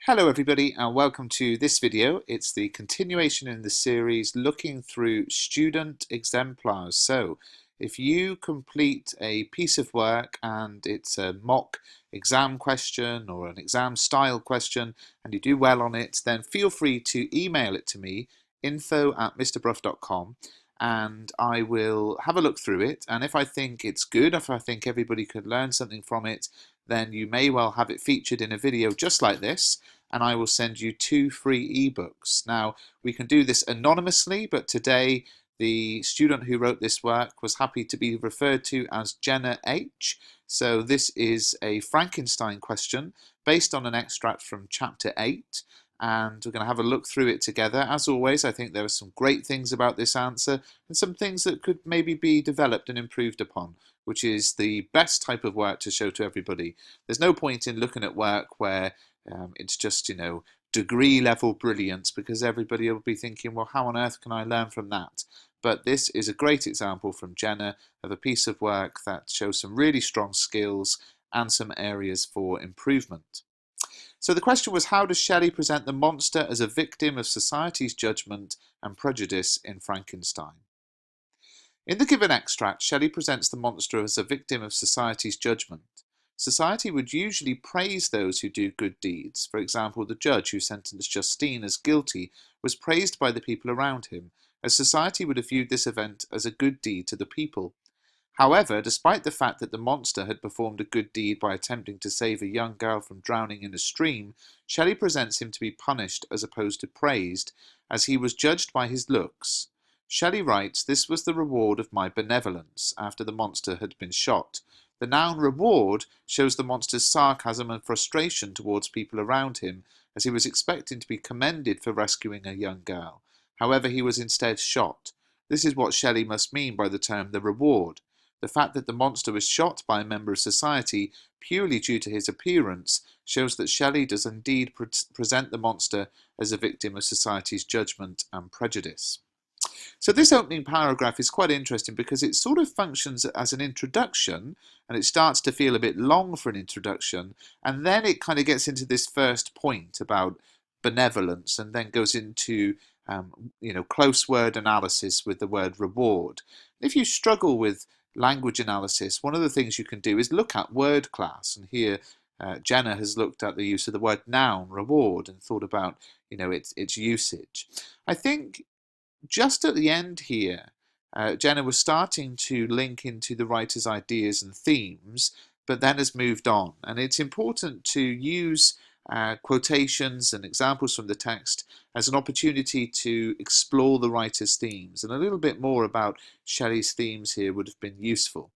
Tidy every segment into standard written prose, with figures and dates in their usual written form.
Hello everybody and welcome to this video. It's the continuation in the series looking through student exemplars. So if you complete a piece of work and it's a mock exam question or an exam style question and you do well on it, then feel free to email it to me, info@mrbruff.com, and I will have a look through it, and if I think it's good, if I think everybody could learn something from it, then you may well have it featured in a video just like this, and I will send you 2 free ebooks. Now, we can do this anonymously, but today the student who wrote this work was happy to be referred to as Jenna H. So this is a Frankenstein question based on an extract from chapter 8, and we're going to have a look through it together. As always, I think there are some great things about this answer and some things that could maybe be developed and improved upon, which is the best type of work to show to everybody. There's no point in looking at work where it's just, degree level brilliance, because everybody will be thinking, well, how on earth can I learn from that? But this is a great example from Jenna of a piece of work that shows some really strong skills and some areas for improvement. So the question was, how does Shelley present the monster as a victim of society's judgment and prejudice in Frankenstein? In the given extract, Shelley presents the monster as a victim of society's judgment. Society would usually praise those who do good deeds. For example, the judge who sentenced Justine as guilty was praised by the people around him, as society would have viewed this event as a good deed to the people. However, despite the fact that the monster had performed a good deed by attempting to save a young girl from drowning in a stream, Shelley presents him to be punished as opposed to praised, as he was judged by his looks. Shelley writes, "This was the reward of my benevolence," after the monster had been shot. The noun reward shows the monster's sarcasm and frustration towards people around him, as he was expecting to be commended for rescuing a young girl. However, he was instead shot. This is what Shelley must mean by the term the reward. The fact that the monster was shot by a member of society purely due to his appearance shows that Shelley does indeed present the monster as a victim of society's judgment and prejudice. So this opening paragraph is quite interesting because it sort of functions as an introduction, and it starts to feel a bit long for an introduction, and then it kind of gets into this first point about benevolence and then goes into close word analysis with the word reward. If you struggle with language analysis, one of the things you can do is look at word class, and here Jenna has looked at the use of the word noun, reward, and thought about its usage. I think just at the end here, Jenna was starting to link into the writer's ideas and themes, but then has moved on. And it's important to use quotations and examples from the text as an opportunity to explore the writer's themes. And a little bit more about Shelley's themes here would have been useful.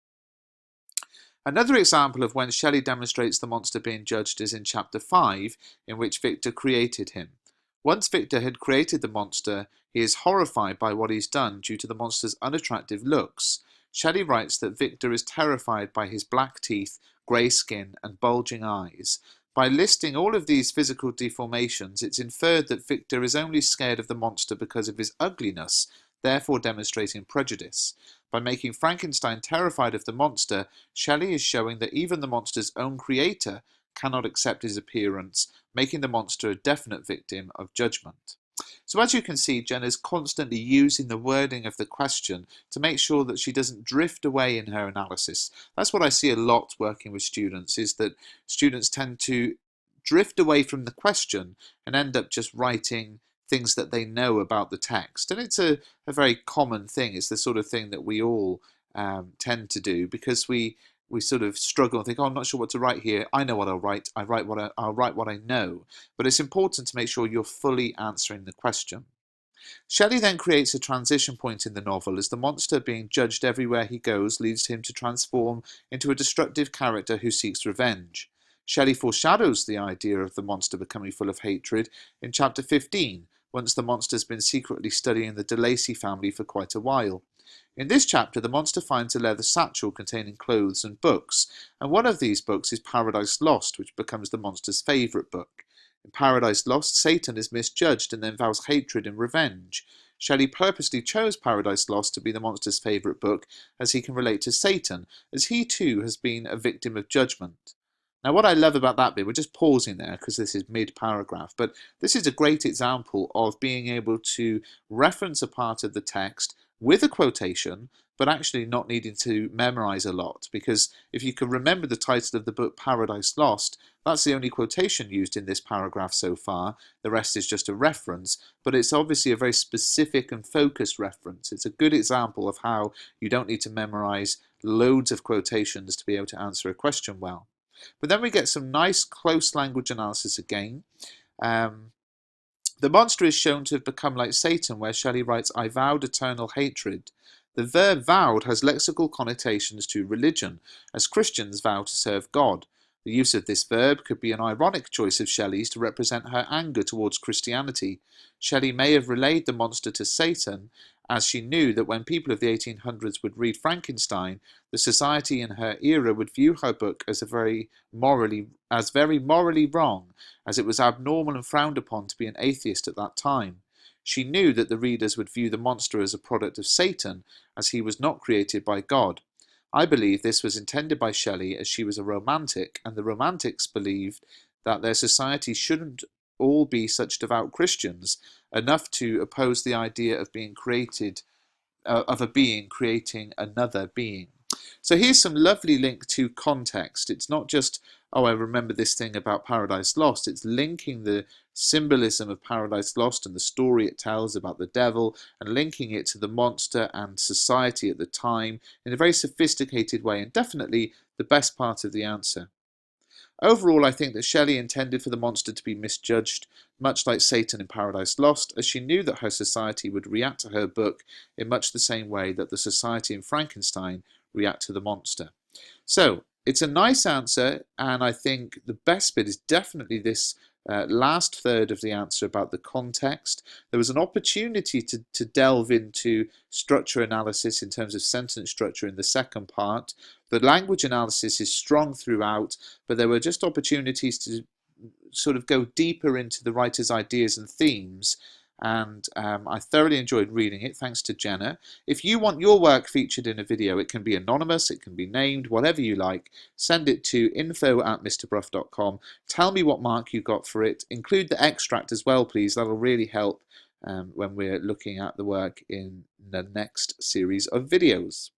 Another example of when Shelley demonstrates the monster being judged is in chapter 5, in which Victor created him. Once Victor had created the monster, he is horrified by what he's done due to the monster's unattractive looks. Shelley writes that Victor is terrified by his black teeth, grey skin, and bulging eyes. By listing all of these physical deformations, it's inferred that Victor is only scared of the monster because of his ugliness, therefore demonstrating prejudice. By making Frankenstein terrified of the monster, Shelley is showing that even the monster's own creator cannot accept his appearance, making the monster a definite victim of judgment. So as you can see, Jenna's constantly using the wording of the question to make sure that she doesn't drift away in her analysis. That's what I see a lot working with students, is that students tend to drift away from the question and end up just writing things that they know about the text. And it's a very common thing. It's the sort of thing that we all tend to do, because we sort of struggle and think, oh, I'm not sure what to write here. I know what I'll write. I'll write what I know. But it's important to make sure you're fully answering the question. Shelley then creates a transition point in the novel, as the monster being judged everywhere he goes leads him to transform into a destructive character who seeks revenge. Shelley foreshadows the idea of the monster becoming full of hatred in chapter 15, once the monster's been secretly studying the de Lacy family for quite a while. In this chapter, the monster finds a leather satchel containing clothes and books, and one of these books is Paradise Lost, which becomes the monster's favourite book. In Paradise Lost, Satan is misjudged and then vows hatred and revenge. Shelley purposely chose Paradise Lost to be the monster's favourite book, as he can relate to Satan, as he too has been a victim of judgment. Now, what I love about that bit, we're just pausing there because this is mid-paragraph, but this is a great example of being able to reference a part of the text with a quotation, but actually not needing to memorize a lot, because if you can remember the title of the book, Paradise Lost, that's the only quotation used in this paragraph so far. The rest is just a reference, but it's obviously a very specific and focused reference. It's a good example of how you don't need to memorize loads of quotations to be able to answer a question well. But then we get some nice close language analysis again. The monster is shown to have become like Satan, where Shelley writes, I vowed eternal hatred. The verb vowed has lexical connotations to religion, as Christians vow to serve God. The use of this verb could be an ironic choice of Shelley's to represent her anger towards Christianity. Shelley may have relayed the monster to Satan, as she knew that when people of the 1800s would read Frankenstein, the society in her era would view her book as very morally wrong, as it was abnormal and frowned upon to be an atheist at that time. She knew that the readers would view the monster as a product of Satan, as he was not created by God. I believe this was intended by Shelley as she was a romantic, and the romantics believed that their society shouldn't all be such devout Christians, enough to oppose the idea of being created, of a being creating another being. So here's some lovely link to context. It's not just, oh, I remember this thing about Paradise Lost. It's linking the symbolism of Paradise Lost and the story it tells about the devil and linking it to the monster and society at the time in a very sophisticated way, and definitely the best part of the answer. Overall, I think that Shelley intended for the monster to be misjudged, much like Satan in Paradise Lost, as she knew that her society would react to her book in much the same way that the society in Frankenstein react to the monster. So, it's a nice answer, and I think the best bit is definitely this last third of the answer about the context. There was an opportunity to delve into structure analysis in terms of sentence structure in the second part. The language analysis is strong throughout, but there were just opportunities to sort of go deeper into the writer's ideas and themes. And I thoroughly enjoyed reading it, thanks to Jenna. If you want your work featured in a video, it can be anonymous, it can be named, whatever you like. Send it to info@mrbruff.com. Tell me what mark you got for it. Include the extract as well, please. That'll really help when we're looking at the work in the next series of videos.